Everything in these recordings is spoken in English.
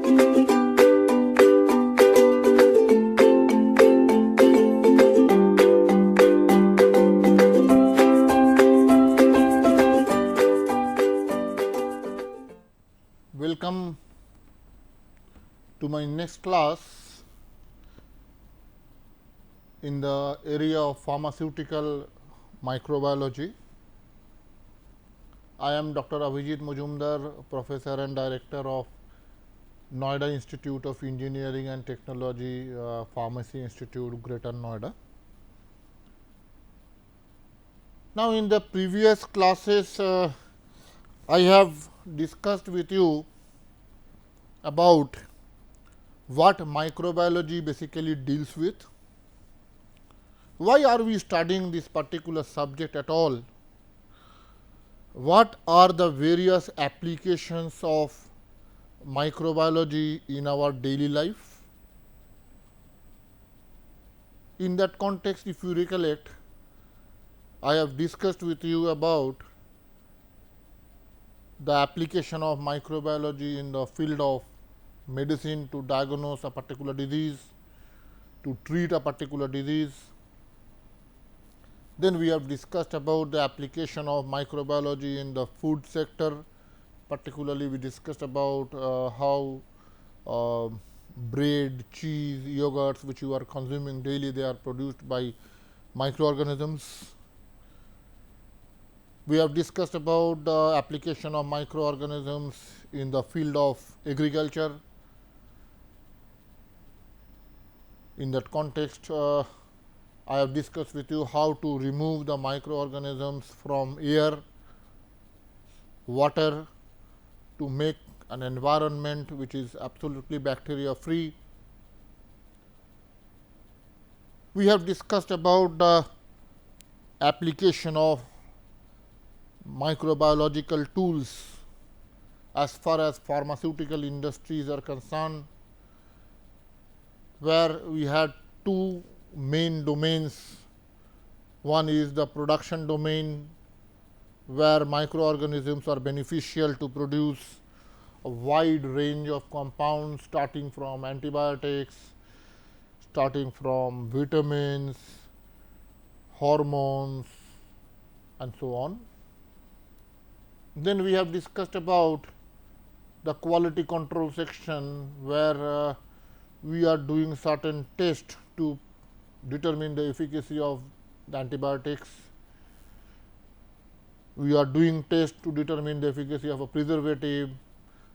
Welcome to my next class in the area of pharmaceutical microbiology. I am Dr. Abhijit Majumdar, Professor and Director of Noida Institute of Engineering and Technology, Pharmacy Institute, Greater Noida. Now, in the previous classes, I have discussed with you about what microbiology basically deals with. Why are we studying this particular subject at all? What are the various applications of microbiology in our daily life? In that context, if you recollect, I have discussed with you about the application of microbiology in the field of medicine to diagnose a particular disease, to treat a particular disease. Then we have discussed about the application of microbiology in the food sector. Particularly, we discussed about how bread, cheese, yogurts which you are consuming daily, they are produced by microorganisms. We have discussed about the application of microorganisms in the field of agriculture. In that context, I have discussed with you how to remove the microorganisms from air, water to make an environment which is absolutely bacteria free. We have discussed about the application of microbiological tools as far as pharmaceutical industries are concerned, where we had two main domains. One is the production domain, where microorganisms are beneficial to produce a wide range of compounds, starting from antibiotics, starting from vitamins, hormones and so on. Then we have discussed about the quality control section, where we are doing certain tests to determine the efficacy of the antibiotics. We are doing tests to determine the efficacy of a preservative,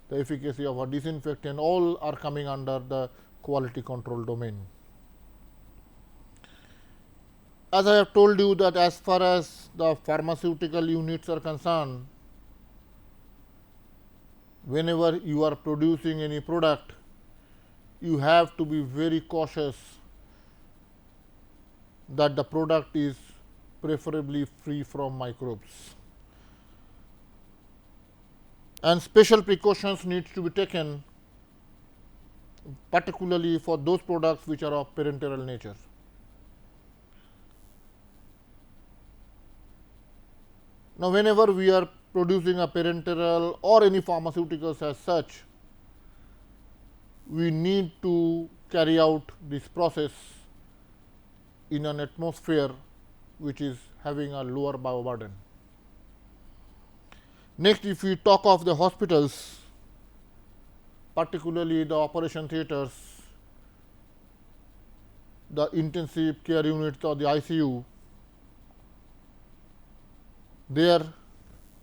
the efficacy of a disinfectant, all are coming under the quality control domain. As I have told you that as far as the pharmaceutical units are concerned, whenever you are producing any product, you have to be very cautious that the product is preferably free from microbes, and special precautions need to be taken, particularly for those products which are of parenteral nature. Now, whenever we are producing a parenteral or any pharmaceuticals as such, we need to carry out this process in an atmosphere which is having a lower bioburden. Next, if we talk of the hospitals, particularly the operation theatres, the intensive care units or the ICU, there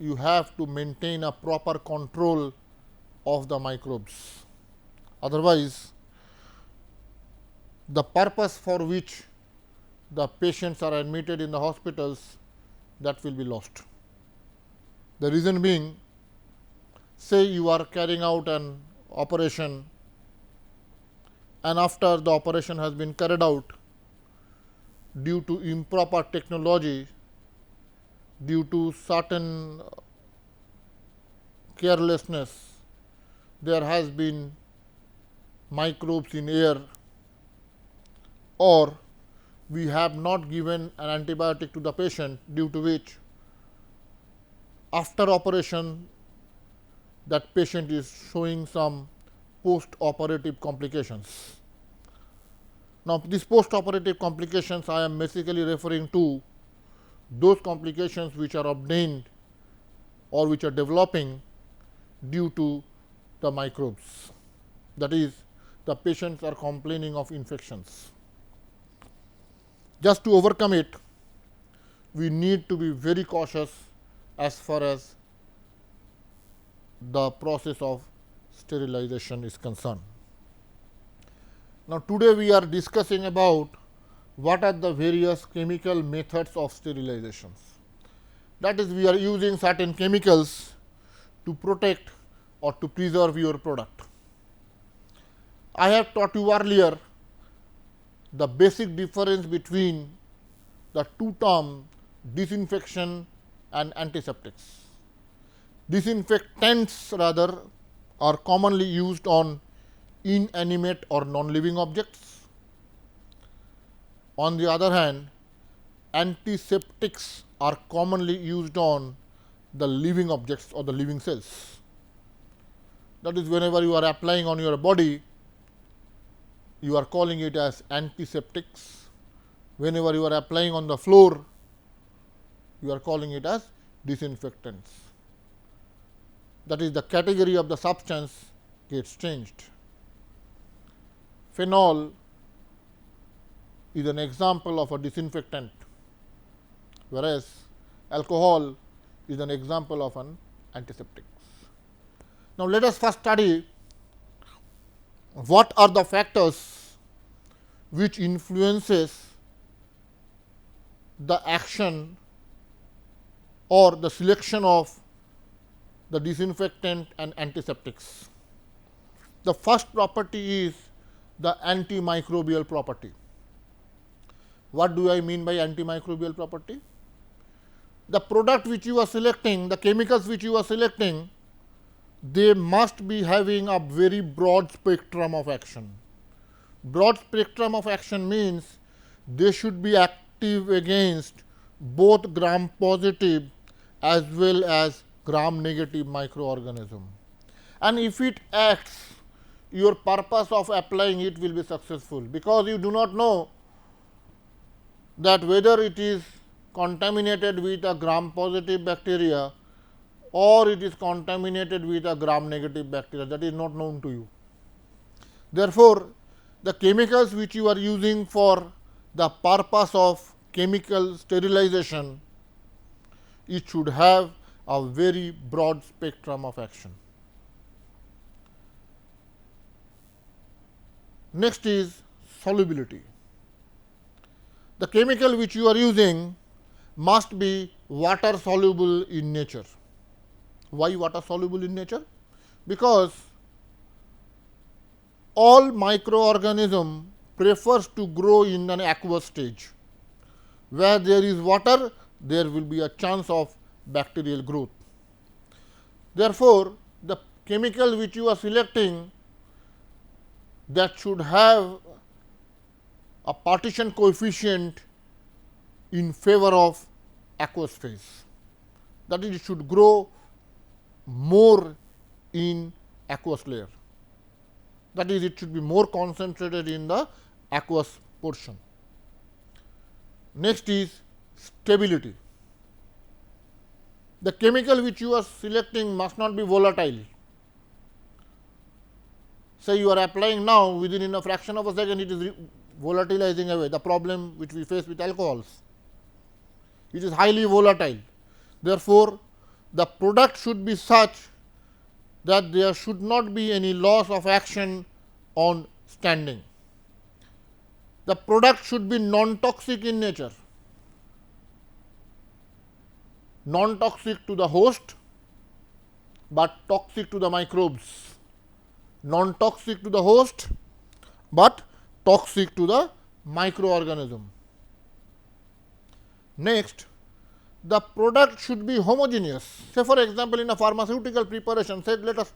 you have to maintain a proper control of the microbes. Otherwise, the purpose for which the patients are admitted in the hospitals, that will be lost. The reason being, say you are carrying out an operation, and after the operation has been carried out, due to improper technology, due to certain carelessness, there has been microbes in air, or we have not given an antibiotic to the patient, due to which after operation that patient is showing some post-operative complications. Now, these post-operative complications I am basically referring to those complications which are obtained or which are developing due to the microbes. That is, the patients are complaining of infections. Just to overcome it, we need to be very cautious as far as the process of sterilization is concerned. Now, today we are discussing about what are the various chemical methods of sterilizations. That is, we are using certain chemicals to protect or to preserve your product. I have taught you earlier the basic difference between the two terms disinfection and antiseptics. Disinfectants rather are commonly used on inanimate or non-living objects. On the other hand, antiseptics are commonly used on the living objects or the living cells. That is, whenever you are applying on your body, you are calling it as antiseptics. Whenever you are applying on the floor, you are calling it as disinfectants. That is, the category of the substance gets changed. Phenol is an example of a disinfectant, whereas alcohol is an example of an antiseptic. Now, let us first study what are the factors which influences the action or the selection of the disinfectant and antiseptics. The first property is the antimicrobial property. What do I mean by antimicrobial property? The product which you are selecting, the chemicals which you are selecting, they must be having a very broad spectrum of action. Broad spectrum of action means they should be active against both gram positive as well as gram negative microorganism. And if it acts, your purpose of applying it will be successful, because you do not know that whether it is contaminated with a gram positive bacteria or it is contaminated with a gram negative bacteria, that is not known to you. Therefore, the chemicals which you are using for the purpose of chemical sterilization, it should have a very broad spectrum of action. Next is solubility. The chemical which you are using must be water soluble in nature. Why water soluble in nature? Because all microorganism prefers to grow in an aqueous stage. Where there is water, there will be a chance of bacterial growth. Therefore, the chemical which you are selecting, that should have a partition coefficient in favor of aqueous phase. That is, it should grow more in aqueous layer. That is, it should be more concentrated in the aqueous portion. Next is stability. The chemical which you are selecting must not be volatile. Say you are applying now, within a fraction of a second it is volatilizing away, the problem which we face with alcohols. It is highly volatile. Therefore, the product should be such that there should not be any loss of action on standing. The product should be non-toxic in nature, non-toxic to the host, but toxic to the microbes. Non-toxic to the host, but toxic to the microorganism. Next, the product should be homogeneous. Say for example, in a pharmaceutical preparation, say let us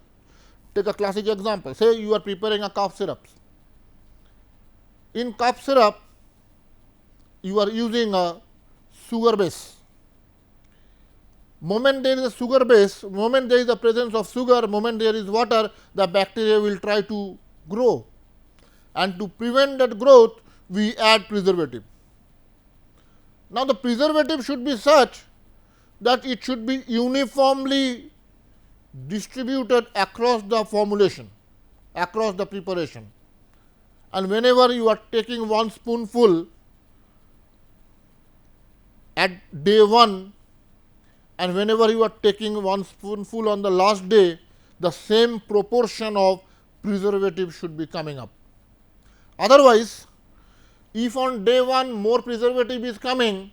take a classic example. Say you are preparing a cough syrup. In cough syrup, you are using a sugar base, Moment there is a sugar base, moment there is the presence of sugar, moment there is water, the bacteria will try to grow, and to prevent that growth we add preservative. Now, the preservative should be such that it should be uniformly distributed across the formulation, across the preparation, and whenever you are taking 1 spoonful at day 1 and whenever you are taking 1 spoonful on the last day, the same proportion of preservative should be coming up. Otherwise, if on day 1 more preservative is coming,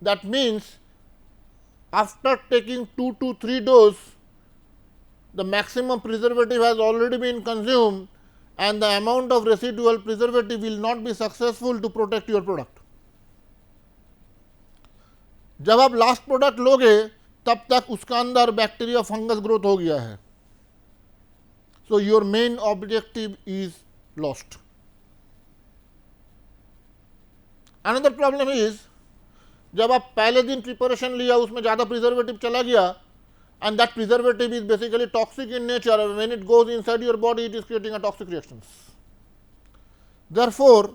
that means after taking 2 to 3 dose, the maximum preservative has already been consumed and the amount of residual preservative will not be successful to protect your product. जब आप last product लोगे तब तक उसका अंदर bacteria fungus growth हो गया है. So your main objective is lost. Another problem is जब आप पहले दिन प्रिपरेशन लिया उसमें ज़्यादा प्रिजर्वेटिव चला गया and that preservative is basically toxic in nature. When it goes inside your body, it is creating a toxic reactions. Therefore,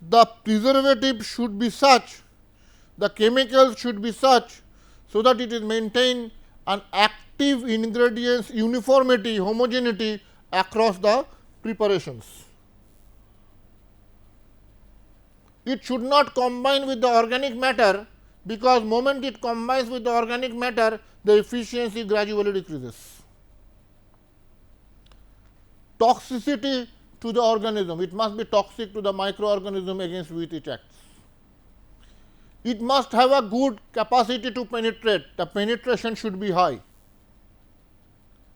the preservative should be such, the chemicals should be such, so that it is maintain an active ingredients uniformity, homogeneity across the preparations. It should not combine with the organic matter, because moment it combines with the organic matter, the efficiency gradually decreases. Toxicity to the organism, it must be toxic to the microorganism against which it acts. It must have a good capacity to penetrate, the penetration should be high.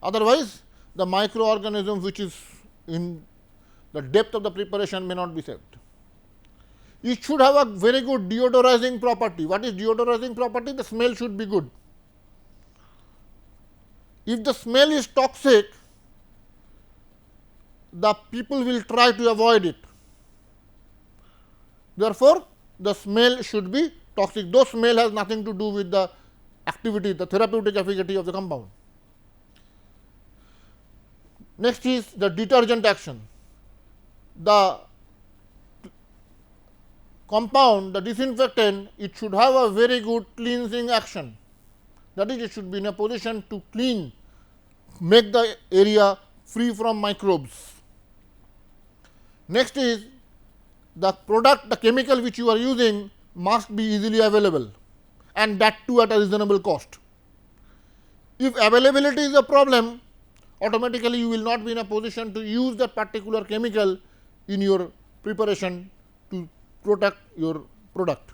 Otherwise, the microorganism which is in the depth of the preparation may not be saved. It should have a very good deodorizing property. What is deodorizing property? The smell should be good. If the smell is toxic, the people will try to avoid it. Therefore, the smell should be toxic, though smell has nothing to do with the activity, the therapeutic efficacy of the compound. Next is the detergent action. The compound, the disinfectant, it should have a very good cleansing action. That is, it should be in a position to clean, make the area free from microbes. Next is the product, the chemical which you are using must be easily available, and that too at a reasonable cost. If availability is a problem, automatically you will not be in a position to use that particular chemical in your preparation to protect your product.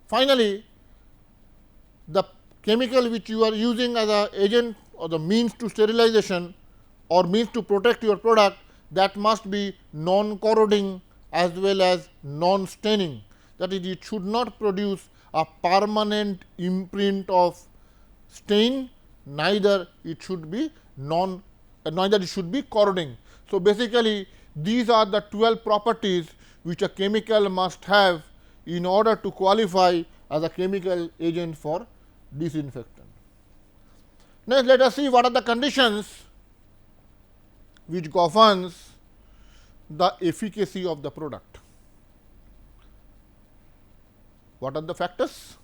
Finally, the chemical which you are using as an agent or the means to sterilization or means to protect your product, that must be non-corroding as well as non-staining. That is, it should not produce a permanent imprint of stain, neither it should be corroding. So, basically these are the 12 properties which a chemical must have in order to qualify as a chemical agent for disinfectant. Next, let us see what are the conditions which governs the efficacy of the product. What are the factors?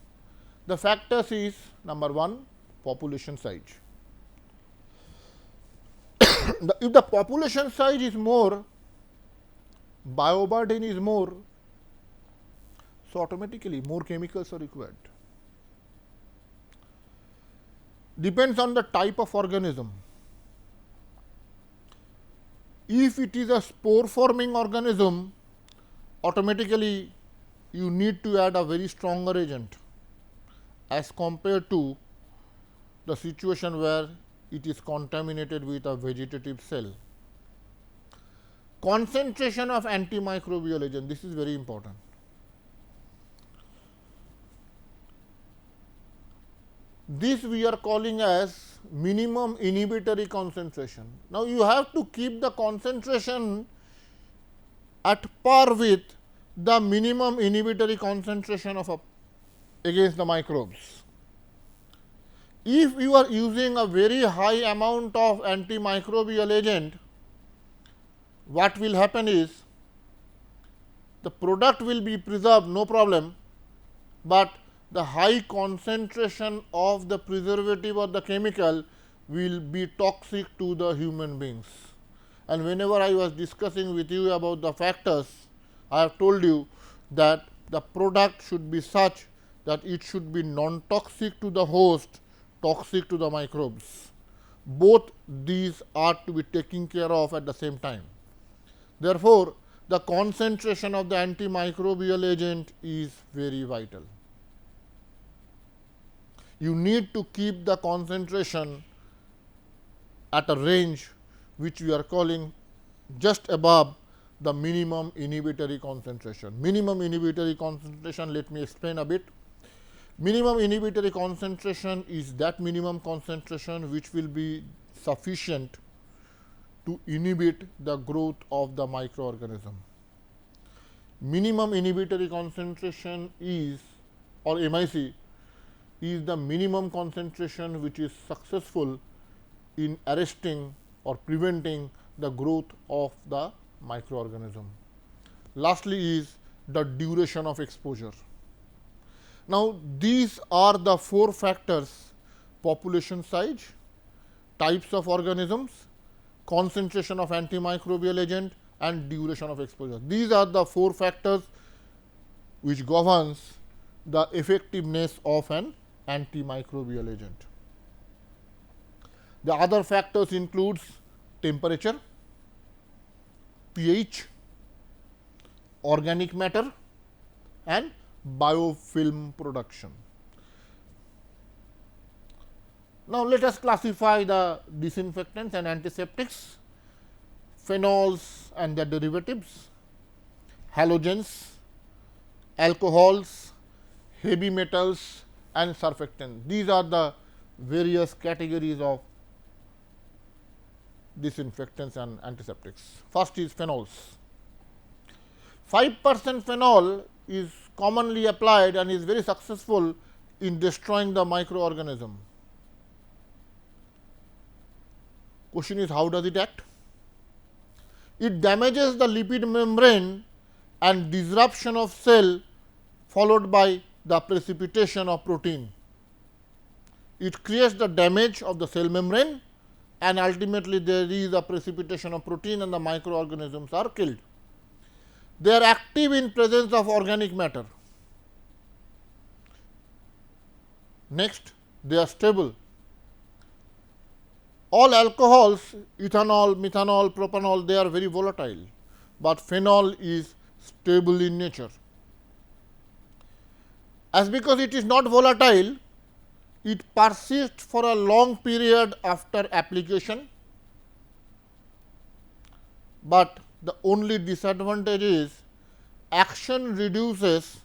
The factors is number 1, population size. If the population size is more, bioburden is more, so automatically more chemicals are required. Depends on the type of organism. If it is a spore forming organism, automatically you need to add a very stronger agent as compared to the situation where it is contaminated with a vegetative cell. Concentration of antimicrobial agent, this is very important. This we are calling as minimum inhibitory concentration. Now, you have to keep the concentration at par with the minimum inhibitory concentration of against the microbes. If you are using a very high amount of antimicrobial agent, what will happen is the product will be preserved, no problem, but the high concentration of the preservative or the chemical will be toxic to the human beings. And whenever I was discussing with you about the factors, I have told you that the product should be such that it should be non-toxic to the host, toxic to the microbes. Both these are to be taken care of at the same time. Therefore, the concentration of the antimicrobial agent is very vital. You need to keep the concentration at a range which we are calling just above the minimum inhibitory concentration. Minimum inhibitory concentration, let me explain a bit. Minimum inhibitory concentration is that minimum concentration which will be sufficient to inhibit the growth of the microorganism. Minimum inhibitory concentration is, or MIC, is the minimum concentration which is successful in arresting or preventing the growth of the microorganism. Lastly is the duration of exposure. Now, these are the 4 factors: population size, types of organisms, concentration of antimicrobial agent and duration of exposure. These are the 4 factors which governs the effectiveness of an antimicrobial agent. The other factors includes temperature, pH, organic matter and biofilm production. Now, let us classify the disinfectants and antiseptics, phenols and their derivatives, halogens, alcohols, heavy metals and surfactants. These are the various categories of disinfectants and antiseptics. First is phenols. 5% phenol is commonly applied and is very successful in destroying the microorganism. Question is, how does it act? It damages the lipid membrane and disruption of cell, followed by the precipitation of protein. It creates the damage of the cell membrane and ultimately there is a precipitation of protein and the microorganisms are killed. They are active in presence of organic matter. Next, they are stable. All alcohols, ethanol, methanol, propanol, they are very volatile, but phenol is stable in nature. As because it is not volatile, it persists for a long period after application, but the only disadvantage is action reduces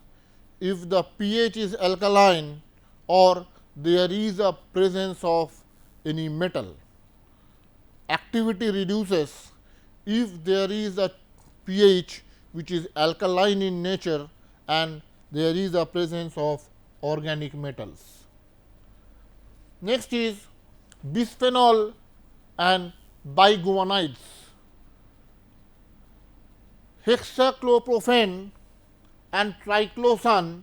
if the pH is alkaline or there is a presence of any metal. Activity reduces if there is a pH which is alkaline in nature and there is a presence of organic metals. Next is bisphenol and biguanides. Hexachlorophene and triclosan,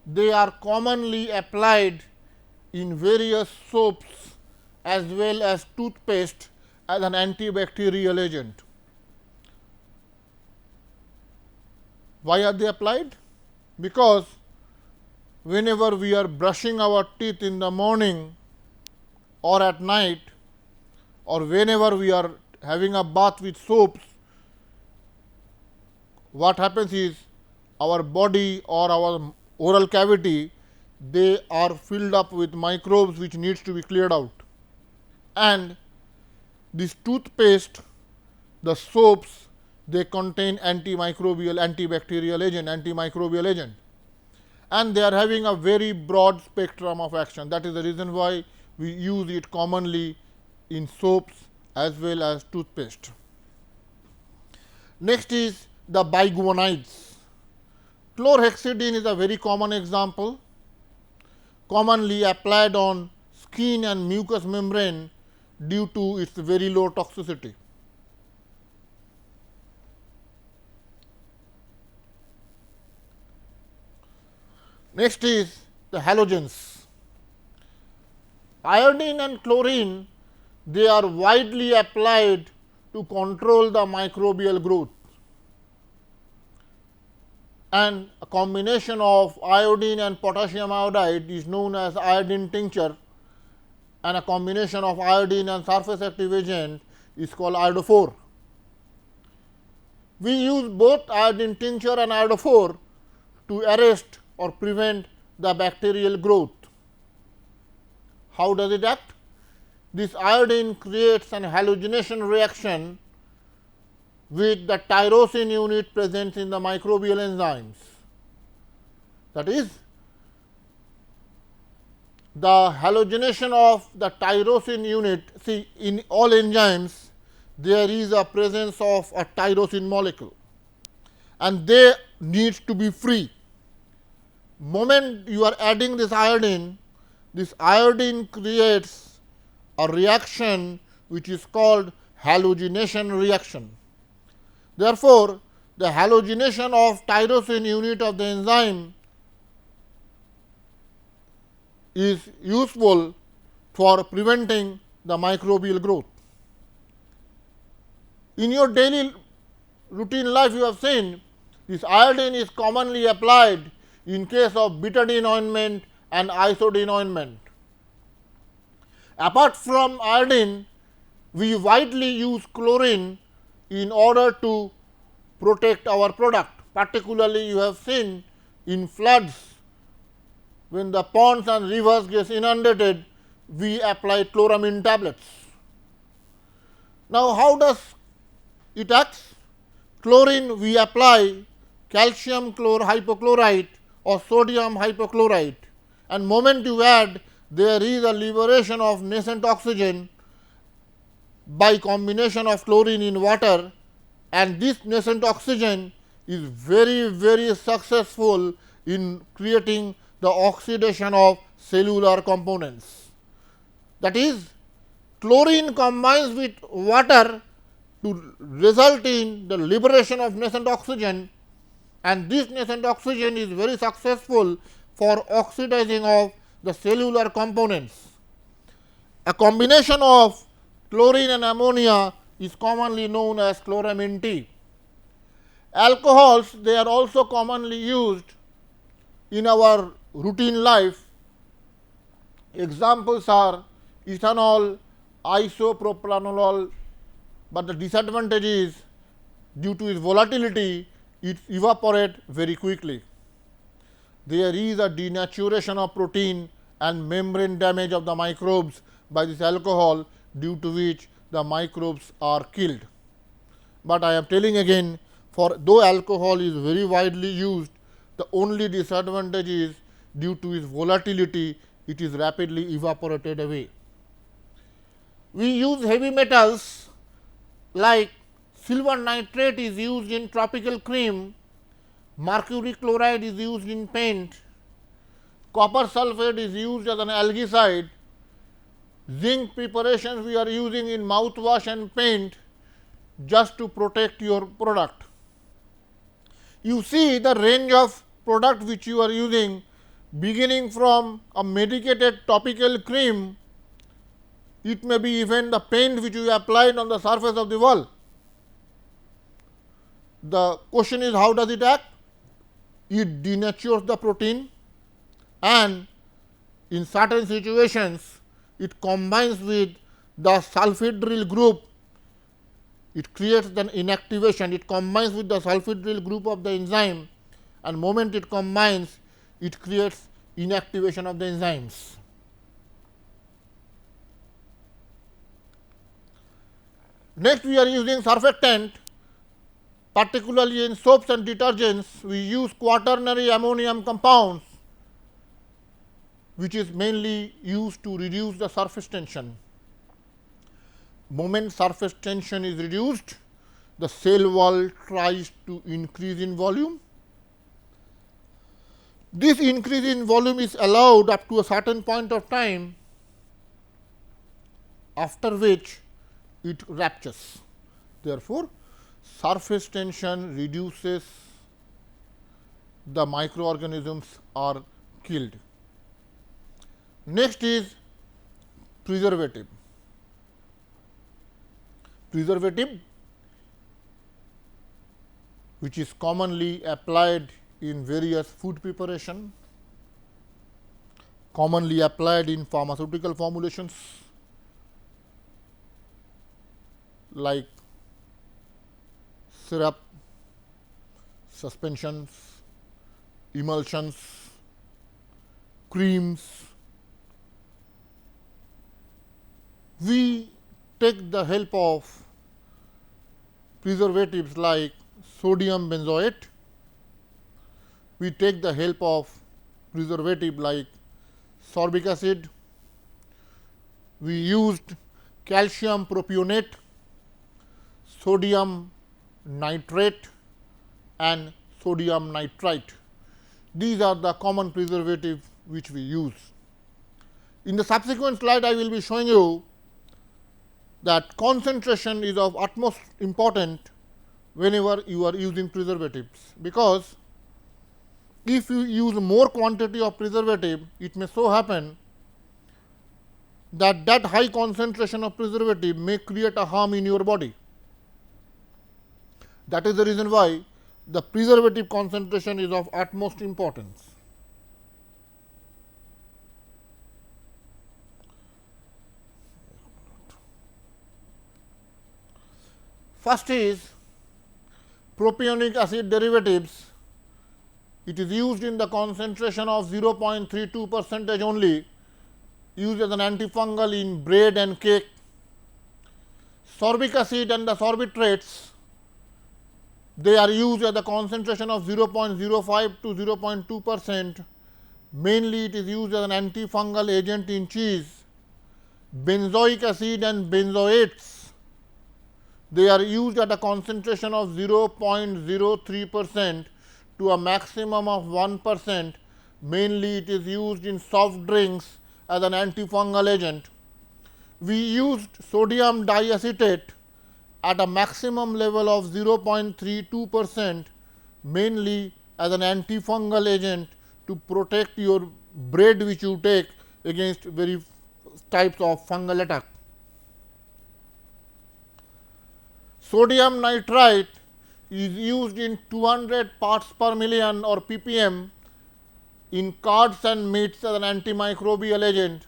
they are commonly applied in various soaps as well as toothpaste as an antibacterial agent. Why are they applied? Because whenever we are brushing our teeth in the morning or at night, or whenever we are having a bath with soaps, what happens is our body or our oral cavity, they are filled up with microbes which needs to be cleared out. And this toothpaste, the soaps, they contain antimicrobial, antibacterial agent, antimicrobial agent, and they are having a very broad spectrum of action. That is the reason why we use it commonly in soaps as well as toothpaste. Next is the biguanides. Chlorhexidine is a very common example, commonly applied on skin and mucous membrane due to its very low toxicity. Next is the halogens. Iodine and chlorine, they are widely applied to control the microbial growth, and a combination of iodine and potassium iodide is known as iodine tincture, and a combination of iodine and surface active agent is called iodophore. We use both iodine tincture and iodophore to arrest or prevent the bacterial growth. How does it act? This iodine creates an halogenation reaction with the tyrosine unit present in the microbial enzymes. That is, the halogenation of the tyrosine unit, see, in all enzymes there is a presence of a tyrosine molecule, and they need to be free. Moment you are adding this iodine creates a reaction which is called halogenation reaction. Therefore, the halogenation of tyrosine unit of the enzyme is useful for preventing the microbial growth. In your daily routine life, you have seen this iodine is commonly applied in case of betadine ointment and isodine ointment. Apart from iodine, we widely use chlorine in order to protect our product. Particularly, you have seen in floods, when the ponds and rivers get inundated, we apply chloramine tablets. Now, how does it act? Chlorine, we apply calcium hypochlorite or sodium hypochlorite, and moment you add, there is a liberation of nascent oxygen by combination of chlorine in water, and this nascent oxygen is very successful in creating the oxidation of cellular components. That is, chlorine combines with water to result in the liberation of nascent oxygen, and this nascent oxygen is very successful for oxidizing of the cellular components. A combination of chlorine and ammonia is commonly known as chloramine T. Alcohols, they are also commonly used in our routine life. Examples are ethanol, isopropanol, but the disadvantage is due to its volatility, it evaporates very quickly. There is a denaturation of protein and membrane damage of the microbes by this alcohol, due to which the microbes are killed. But I am telling again, for though alcohol is very widely used, the only disadvantage is due to its volatility, it is rapidly evaporated away. We use heavy metals like silver nitrate is used in tropical cream, mercury chloride is used in paint, copper sulphate is used as an algicide, zinc preparations we are using in mouthwash and paint just to protect your product. You see the range of product which you are using, beginning from a medicated topical cream, it may be even the paint which you applied on the surface of the wall. The question is, how does it act? It denatures the protein, and in certain situations it combines with the sulfhydryl group, it creates an inactivation, it combines with the sulfhydryl group of the enzyme, and moment it combines, it creates inactivation of the enzymes. Next, we are using surfactant. Particularly in soaps and detergents, we use quaternary ammonium compounds, which is mainly used to reduce the surface tension. Moment surface tension is reduced, the cell wall tries to increase in volume. This increase in volume is allowed up to a certain point of time, after which it ruptures. Therefore, surface tension reduces, the microorganisms are killed. Next is preservative. Preservative, which is commonly applied in various food preparation, commonly applied in pharmaceutical formulations like syrup, suspensions, emulsions, creams. We take the help of preservatives like sodium benzoate, we take the help of preservative like sorbic acid, we used calcium propionate, sodium nitrate and sodium nitrite. These are the common preservatives which we use. In the subsequent slide, I will be showing you that concentration is of utmost importance whenever you are using preservatives, because if you use more quantity of preservative, it may so happen that that high concentration of preservative may create a harm in your body. That is the reason why the preservative concentration is of utmost importance. First is propionic acid derivatives. It is used in the concentration of 0.32% only, used as an antifungal in bread and cake. Sorbic acid and the sorbitrates, they are used at the concentration of 0.05 to 0.2%. Mainly it is used as an antifungal agent in cheese. Benzoic acid and benzoates, they are used at a concentration of 0.03% to a maximum of 1%. Mainly it is used in soft drinks as an antifungal agent. We used sodium diacetate at a maximum level of 0.32%, mainly as an antifungal agent to protect your bread which you take against various types of fungal attack. Sodium nitrite is used in 200 parts per million or ppm in curds and meats as an antimicrobial agent.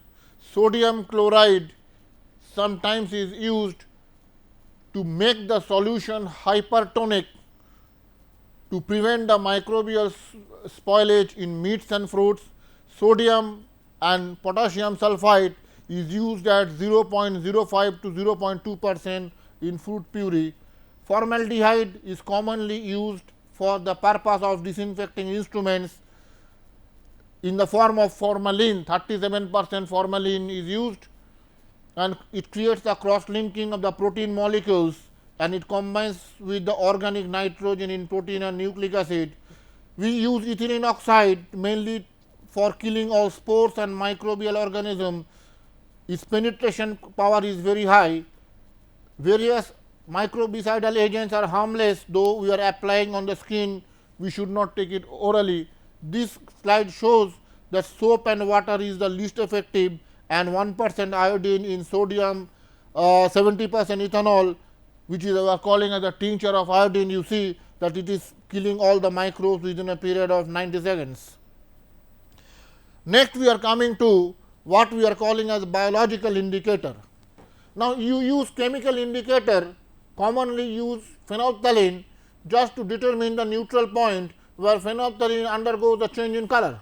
Sodium chloride sometimes is used to make the solution hypertonic to prevent the microbial spoilage in meats and fruits. Sodium and potassium sulphite is used at 0.05 to 0.2% in fruit puree. Formaldehyde is commonly used for the purpose of disinfecting instruments in the form of formalin. 37% formalin is used, and it creates the cross linking of the protein molecules, and it combines with the organic nitrogen in protein and nucleic acid. We use ethylene oxide mainly for killing all spores and microbial organisms. Its penetration power is very high. Various microbicidal agents are harmless, though we are applying on the skin, we should not take it orally. This slide shows that soap and water is the least effective, and 1% iodine in sodium, 70% ethanol, which is we are calling as a tincture of iodine. You see that it is killing all the microbes within a period of 90 seconds. Next, we are coming to what we are calling as biological indicator. Now, you use chemical indicator, commonly use phenolphthalein, just to determine the neutral point where phenolphthalein undergoes a change in color.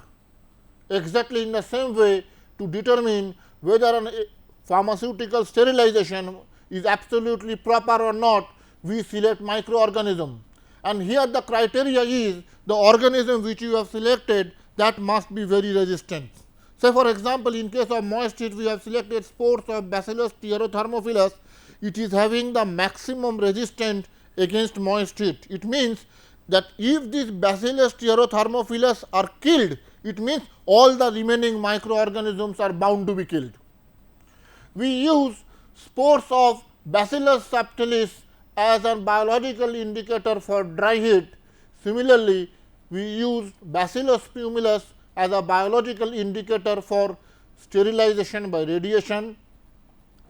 Exactly in the same way, to determine whether a pharmaceutical sterilization is absolutely proper or not, we select microorganism. And here the criteria is the organism which you have selected, that must be very resistant. Say for example, in case of moist heat, we have selected spores of Bacillus styrothermophilus. It is having the maximum resistance against moist heat. It means that if these Bacillus styrothermophilus are killed, it means all the remaining microorganisms are bound to be killed. We use spores of Bacillus subtilis as a biological indicator for dry heat. Similarly, we use Bacillus pumilus as a biological indicator for sterilization by radiation,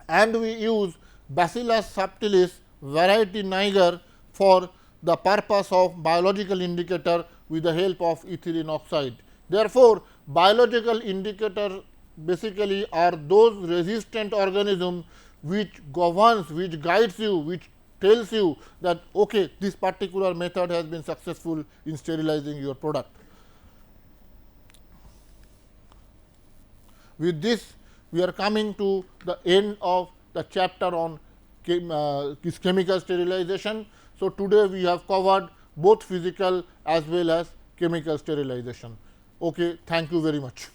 and we use Bacillus subtilis variety Niger for the purpose of biological indicator with the help of ethylene oxide. Therefore, biological indicator basically are those resistant organisms which governs, which guides you, which tells you that okay, this particular method has been successful in sterilizing your product. With this, we are coming to the end of the chapter on chemical sterilization. So, today we have covered both physical as well as chemical sterilization. Okay, thank you very much.